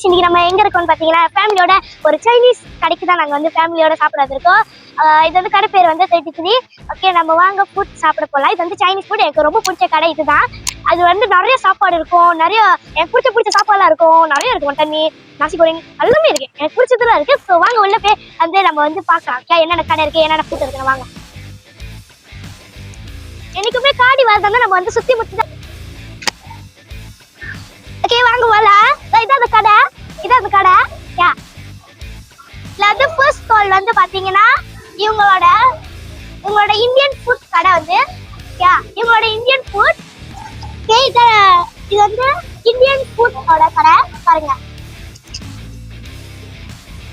Guys, இன்னைக்கு நம்ம எங்க இருக்கோம்னு பாத்தீங்கன்னா ஃபேமிலியோட ஒரு சைனீஸ் கடைக்கு தான் நாங்க வந்து ஃபேமிலியோட சாப்பிட வந்திருக்கோம். இது வந்து கடை பேர் வந்து 33. ஓகே, நம்ம வாங்க ஃபுட் சாப்பிட போகலாம். இது வந்து சைனீஸ் ஃபுட். எனக்கு ரொம்ப பிடிச்ச கடை இதுதான். அது வந்து நிறைய சாப்பாடு இருக்கும், நிறைய எனக்கு பிடிச்ச சாப்பாடுலாம் இருக்கும், நிறைய இருக்கும். தண்ணி, நாசி கோரிங் எல்லாமே இருக்கு, எனக்கு பிடிச்சதுலாம் இருக்கு. ஸோ வாங்க உள்ள போய் வந்து நம்ம வந்து பார்க்கலாம் என்னென்ன கடை இருக்கு, என்னென்ன ஃபுட் இருக்குன்னு. வாங்க. என்னைக்குமே காடி வரதான் நம்ம வந்து சுத்தி முத்தி. ஓகே வாங்க போல. இதான் அந்த கடை, இதான் அந்த கடை. யா இல்ல வந்து ஃபர்ஸ்ட் ஸ்டால் வந்து பாத்தீங்கன்னா இவங்களோட இந்தியன் ஃபுட் கடை வந்து. யா இவங்களோட இந்தியன் ஃபுட். ஓகே, இது வந்து இந்தியன் ஃபுட்டோட கடை பாருங்க.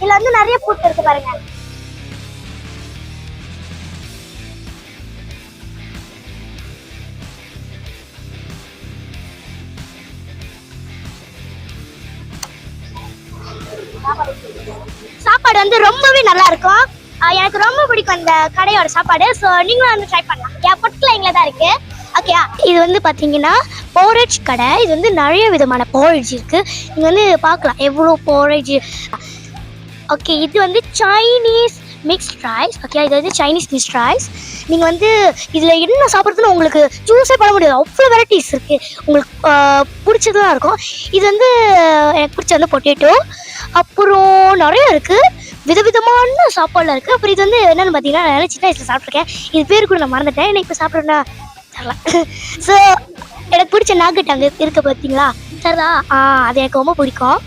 இதுல வந்து நிறைய ஃபுட் இருக்கு பாருங்க. சாப்பாடு வந்து ரொம்பவே நல்லா இருக்கும். எனக்கு ரொம்ப பிடிக்கும் அந்த கடையோட சாப்பாடு. ஸோ நீங்களும் வந்து ட்ரை பண்ணலாம். என் பொட்டில் எங்களை தான் இருக்கு. ஓகே, இது வந்து பார்த்தீங்கன்னா போரேஜ் கடை. இது வந்து நிறைய விதமான போரேஜ் இருக்கு. நீங்க வந்து பார்க்கலாம் எவ்வளோ போரேஜ். ஓகே, இது வந்து சைனீஸ் மிக்ஸ்ட் ரைஸ். ஓகே, இது வந்து சைனீஸ் மிக்ஸ்ட் ரைஸ். நீங்கள் வந்து இதில் என்ன சாப்பிட்றதுன்னு உங்களுக்கு சூஸே பண்ண முடியாது, அவ்வளோ வெரைட்டிஸ் இருக்குது. உங்களுக்கு பிடிச்சதுலாம் இருக்கும். இது வந்து எனக்கு பிடிச்ச வந்து பொட்டேட்டோ, அப்புறம் நிறைய இருக்குது, விதவிதமான சாப்பாடுலாம் இருக்குது. அப்புறம் இது வந்து என்னென்னு பார்த்தீங்கன்னா, நான் சின்ன வயசில் சாப்பிட்ருக்கேன். இது பேர் கூட நான் மறந்துட்டேன், எனக்கு இப்போ சாப்பிட்றேன்னா தரல. ஸோ எனக்கு பிடிச்ச நாகட் அங்கே இருக்க பார்த்தீங்களா, சரிதா? அது எனக்கு ரொம்ப பிடிக்கும்.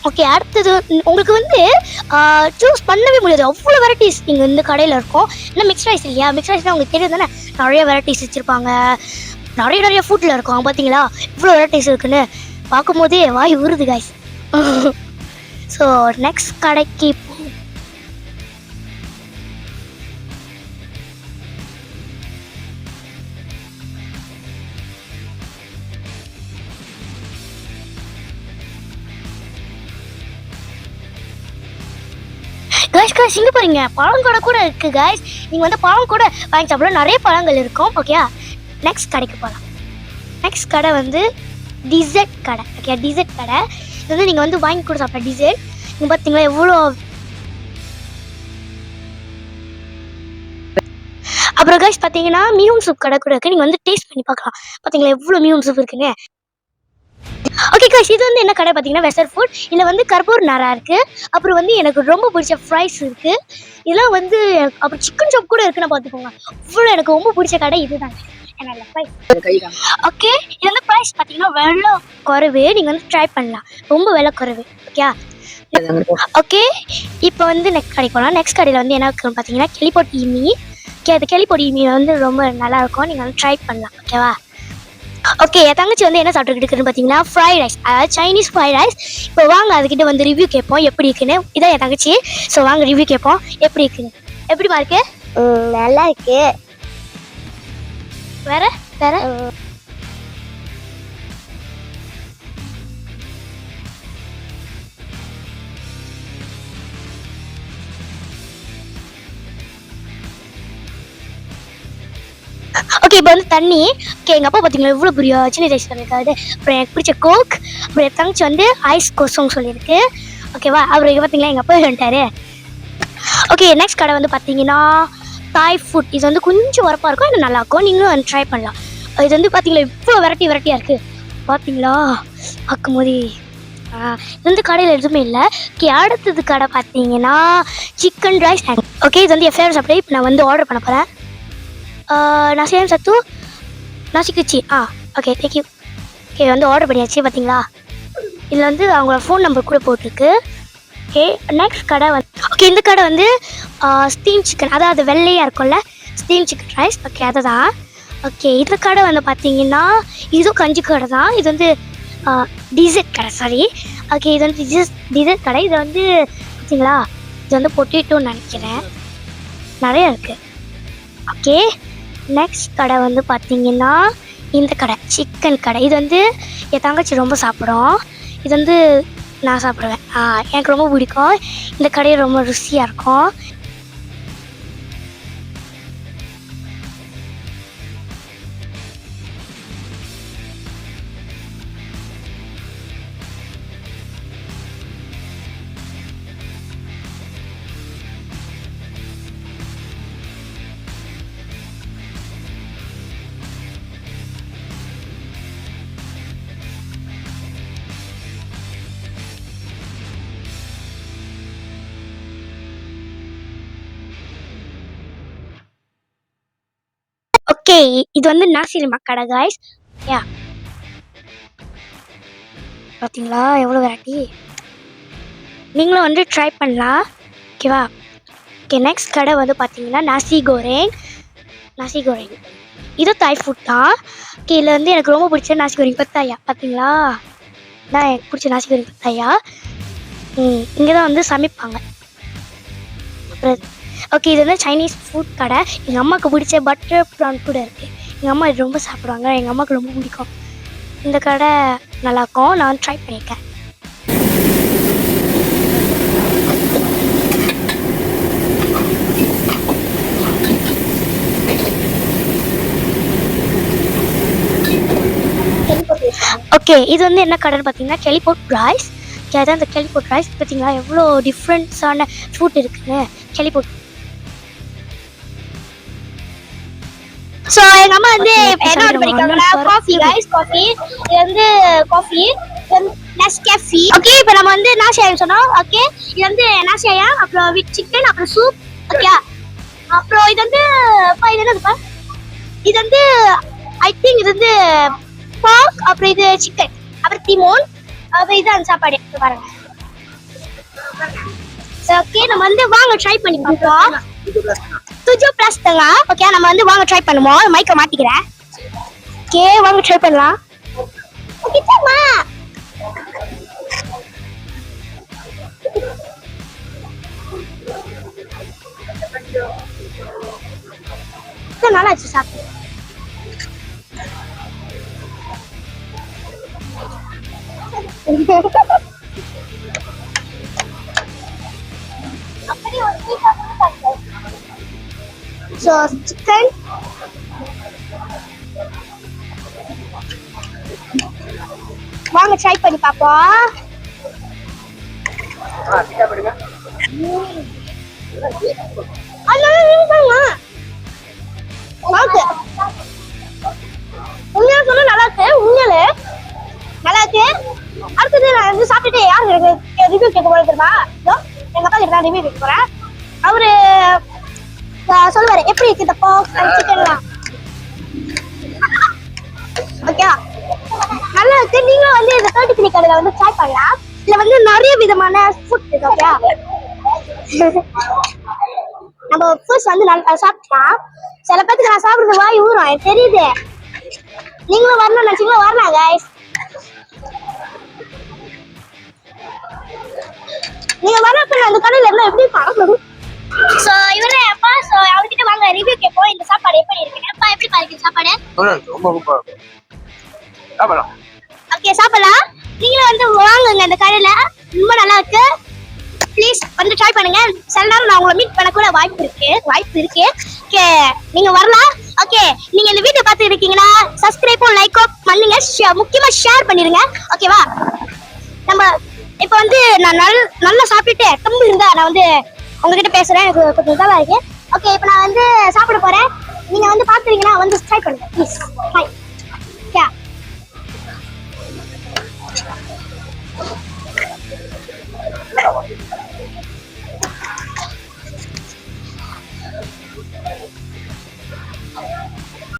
ஓகே, அடுத்தது உங்களுக்கு வந்து சூஸ் பண்ணவே முடியாது, அவ்வளோ வெரைட்டிஸ் இங்கே இந்த கடையில் இருக்கும். இல்லை மிக்ஸ் ரைஸ் இல்லையா, மிக்ஸ் ரைஸ்னால் உங்களுக்கு தெரியும் தானே, நிறைய வெரைட்டிஸ் வச்சுருப்பாங்க, நிறைய ஃபுட்டில் இருக்கும். பார்த்தீங்களா இவ்வளோ வெரைட்டிஸ் இருக்குன்னு பார்க்கும்போதே வாய் ஊறுது கைஸ். ஸோ நெக்ஸ்ட் கடைக்கு கைஸ் இங்கே பாருங்க, பழங்கடை கூட இருக்கு கைஸ். நீங்கள் வந்து பழம் கூட வாங்கி சாப்பிட நிறைய பழங்கள் இருக்கும். ஓகே, நெக்ஸ்ட் கடைக்கு போகலாம். நெக்ஸ்ட் கடை வந்து டிசர்ட் கடை. ஓகே, டிசர்ட் கடை. இது வந்து நீங்கள் வந்து வாங்கி கூட சாப்பிட டிசர்ட். நீங்கள் பார்த்தீங்களா எவ்வளோ. அப்புறம் கைஸ் பார்த்தீங்கன்னா மியூன் சூப் கடை கூட இருக்குது. நீங்கள் வந்து டேஸ்ட் பண்ணி பார்க்கலாம். பார்த்தீங்களா எவ்வளோ மியூன் சூப் இருக்குன்னு. ஓகே கைஸ், இது வந்து என்ன கடை பார்த்தீங்கன்னா வெஸ்டர்ன் ஃபுட். இதில் வந்து கர்பூர் நாரா இருக்குது. அப்புறம் வந்து எனக்கு ரொம்ப பிடிச்ச ஃப்ரைஸ் இருக்குது. இதெல்லாம் வந்து அப்புறம் சிக்கன் சாப் கூட இருக்குன்னு பார்த்துக்கோங்க. அவ்வளோ எனக்கு ரொம்ப பிடிச்ச கடை இதுதாங்க. ஓகே, இது வந்து ப்ரைஸ் பார்த்தீங்கன்னா விலை குறைவு, நீங்கள் வந்து ட்ரை பண்ணலாம், ரொம்ப விலை குறைவு. ஓகே ஓகே, இப்போ வந்து நெக்ஸ்ட் கடைக்கு போகலாம். நெக்ஸ்ட் கடையில் வந்து என்ன இருக்குன்னு பார்த்தீங்கன்னா கெளிப்பொடி மீன். ஓகே, அது கெளிப்பொடி மீன் வந்து ரொம்ப நல்லாயிருக்கும், நீங்கள் வந்து ட்ரை பண்ணலாம். ஓகேவா? ஓகே, என் தங்கச்சி வந்து என்ன சாப்பிட்டுக்கிட்டு இருக்குன்னு பார்த்தீங்கன்னா ஃப்ரைட் ரைஸ், அதாவது சைனீஸ் ஃப்ரைட் ரைஸ். இப்போ வாங்க அதுக்கிட்ட வந்து ரிவ்யூ கேட்போம் எப்படி இருக்குன்னு. இதான் என் தங்கச்சி. ஸோ வாங்க ரிவ்யூ கேட்போம் எப்படி இருக்குன்னு. எப்படிமா இருக்கு? நல்லா இருக்கு. வேற வேற ஓகே, இப்போ வந்து தண்ணி. ஓகே, எங்கள் அப்பா பார்த்தீங்களா இவ்வளோ பெரிய சின்ன ரைஸ் பண்ணியிருக்காரு. அப்புறம் எனக்கு பிடிச்ச கோக். அப்புறம் என் தங்கச்சி வந்து ஐஸ் கோசம் சொல்லியிருக்கு. ஓகேவா? அப்புறம் இங்கே பார்த்தீங்களா எங்கள் அப்பா வந்துட்டாரு. ஓகே, நெக்ஸ்ட் கடை வந்து பார்த்தீங்கன்னா தாய் ஃபுட். இது வந்து கொஞ்சம் உரப்பாக இருக்கும், இது நல்லாயிருக்கும், நீங்களும் வந்து ட்ரை பண்ணலாம். இது வந்து பார்த்தீங்களா இவ்வளோ வெரைட்டியாக இருக்குது. பார்த்தீங்களா பார்க்கும்போது இது வந்து கடையில் எதுவுமே இல்லை. ஓகே, அடுத்தது கடை பார்த்தீங்கன்னா சிக்கன் ரைஸ். ஓகே, இது வந்து என் ஃபேவரட் சாப்பிட்டு இப்போ நான் வந்து ஆர்டர் பண்ண போகிறேன். நசியம் சத்து நாசி குச்சி. Okay, thank you. ஓகே, வந்து ஆர்டர் பண்ணியாச்சு. பார்த்தீங்களா இதில் வந்து அவங்களோட ஃபோன் நம்பர் கூட போட்டிருக்கு. ஓகே, நெக்ஸ்ட் கடை வந்து ஓகே, இந்த கடை வந்து ஸ்டீம் சிக்கன், அதாவது வெள்ளையாக இருக்கும்ல ஸ்டீம் சிக்கன் ரைஸ். ஓகே, அதை தான். ஓகே, இந்த கடை வந்து பார்த்தீங்கன்னா இதுவும் கஞ்சி கடை தான். இது வந்து டிசர்ட் கடை, சாரி. ஓகே, இது வந்து டிசர்ட் கடை. இது வந்து பார்த்தீங்களா இது வந்து பொட்டேட்டோன்னு நினைக்கிறேன், நிறைய இருக்குது. ஓகே, நெக்ஸ்ட் கடை வந்து பார்த்தீங்கன்னா இந்த கடை சிக்கன் கடை. இது வந்து என் தங்கச்சி ரொம்ப சாப்பிடும், இது வந்து நான் சாப்பிடுவேன். எனக்கு ரொம்ப பிடிக்கும். இந்த கடையை ரொம்ப ருசியாக இருக்கும். ஓகே, இது வந்து நாசி லெமக் கடை காய்ஸ். யா, பார்த்தீங்களா எவ்வளோ வெரைட்டி. நீங்களும் வந்து ட்ரை பண்ணலாம். ஓகேவா? ஓகே, நெக்ஸ்ட் கடை வந்து பார்த்தீங்கன்னா நாசி கோரேங். நாசி கோரேங் இது தாய் ஃபுட் தான். ஓகே, இதில் வந்து எனக்கு ரொம்ப பிடிச்ச நாசி கோரிங் பத்தாயா. பார்த்தீங்களா, தான் எனக்கு பிடிச்ச நாசி கோரிங் பத்தாயா. இங்கே தான் வந்து சமைப்பாங்க. அப்புறம் ஓகே, இது வந்து சைனீஸ் ஃபுட் கடை. எங்கள் அம்மாவுக்கு பிடிச்ச பட்டர் ப்ரான் கூட இருக்குது. எங்கள் அம்மா இது ரொம்ப சாப்பிடுவாங்க, எங்கள் அம்மாவுக்கு ரொம்ப பிடிக்கும். இந்த கடை நல்லாயிருக்கும், நான் ட்ரை பண்ணியிருக்கேன். ஓகே, இது வந்து என்ன கடைன்னு பார்த்தீங்கன்னா கெலிபோர்ட் ரைஸ். அதான் இந்த கெலிபோர்ட் ரைஸ். பார்த்தீங்களா எவ்வளோ டிஃப்ரெண்ட்ஸான ஃபுட் இருக்குன்னு. கெலிபோர்ட். ஸோ எங்கள் அம்மா வந்து என்ன ஆர்டர் பண்ணிருக்காங்கன்னா காஃபி ரைஸ். காஃபி இது வந்து காஃபி நெஸ்கேஃபி. ஓகே, இப்போ நம்ம வந்து நாசியாயம் சொன்னோம். ஓகே, இது வந்து நாசியாயம், அப்புறம் வித் சிக்கன், அப்புறம் சூப். ஓகே, அப்புறம் இது வந்து இது என்னதுப்பா, இது வந்து ஐ திங்க் இது வந்து pork, அப்புறம் இது சிக்கன், அப்புறம் திமோன், அப்புறம் இது அந்த சாப்பாடு பாருங்க. ஓகே, நம்ம வந்து வாங்க ட்ரை பண்ணி பார்ப்போம். துஜோ பிளஸ் தங்க. ஓகே, நம்ம வந்து வாங்க ட்ரை பண்ணுவோம். மைக்க மாட்டிக்கிறேன். ஓகே, வாங்க ட்ரை பண்ணலாம். ஓகே சம்மா, நல்லா இருக்கு சாப்பிட்டு. So chicken, வாங்க ட்ரை பண்ணி பாப்போம். உண்மையா சொன்னா நல்லா இருக்கு. உண்மையிலே நல்லா இருக்கு. அடுத்தது நான் வந்து சாப்பிட்டுட்டு யாரு எனக்கு ரிவ்யூ கேட்க போறது தெரியுமா? எங்க அப்பா கிட்ட நான் ரிவ்யூ கேட்க போறேன். அவரு சொல்லுவாரு எப்படி இருக்கு இந்த போக் அண்ட் சிக்கன்லாம். ஓகே, நல்லா இருக்கு. நீங்களும் வந்து இந்த 33 கடையில வந்து ட்ரை பண்ணலாம். இதுல வந்து நிறைய விதமான ஃபுட் இருக்கு. ஓகே, நம்ம ஃபர்ஸ்ட் வந்து நல்லா சாப்பிடலாம். சில பேருக்கு நான் சாப்பிடுறது வாய் ஊறும், எனக்கு தெரியுது. நீங்களும் வரணும்னு நினைச்சீங்களா வரலாம் கைஸ். நீங்க வரப்ப அந்த கடையில எல்லாம் எப்படி பார்க்கணும். சோ இவரே அப்பா, சோ அவர்கிட்ட வாங்க ரிவ்யூ கேட்போம். இந்த சாப்பாடு எப்படி இருக்கு அப்பா, எப்படி பாருங்க சாப்பாடு. ரொம்ப சூப்பரா இருக்கு. சாப்பிடலாம். ஓகே, சாப்பிடலாம். நீங்களும் வந்து வாங்குங்க, இந்த கடையில ரொம்ப நல்லா இருக்கு. ப்ளீஸ் வந்து ட்ரை பண்ணுங்க. சில நேரம் நான் உங்களை மீட் பண்ண கூட வாய்ப்பு இருக்கு. ஓகே, நீங்க வரலாம். ஓகே, நீங்க இந்த வீடியோ பார்த்து இருக்கீங்கன்னா சப்ஸ்கிரைபும் லைக்கும் பண்ணுங்க. முக்கியமா ஷேர் பண்ணிருங்க. ஓகேவா? நம்ம இப்போ வந்து நான் நல்லா சாப்பிட்டுட்டு கம்பு இருந்தா நான் வந்து உங்ககிட்ட பேசுறேன். எனக்கு கொஞ்சம் இதாக இருக்கு. ஓகே, இப்போ நான் வந்து சாப்பிட போறேன். நீங்க வந்து பாத்துறீங்கன்னா வந்து ட்ரை பண்ணுங்க ப்ளீஸ். பை.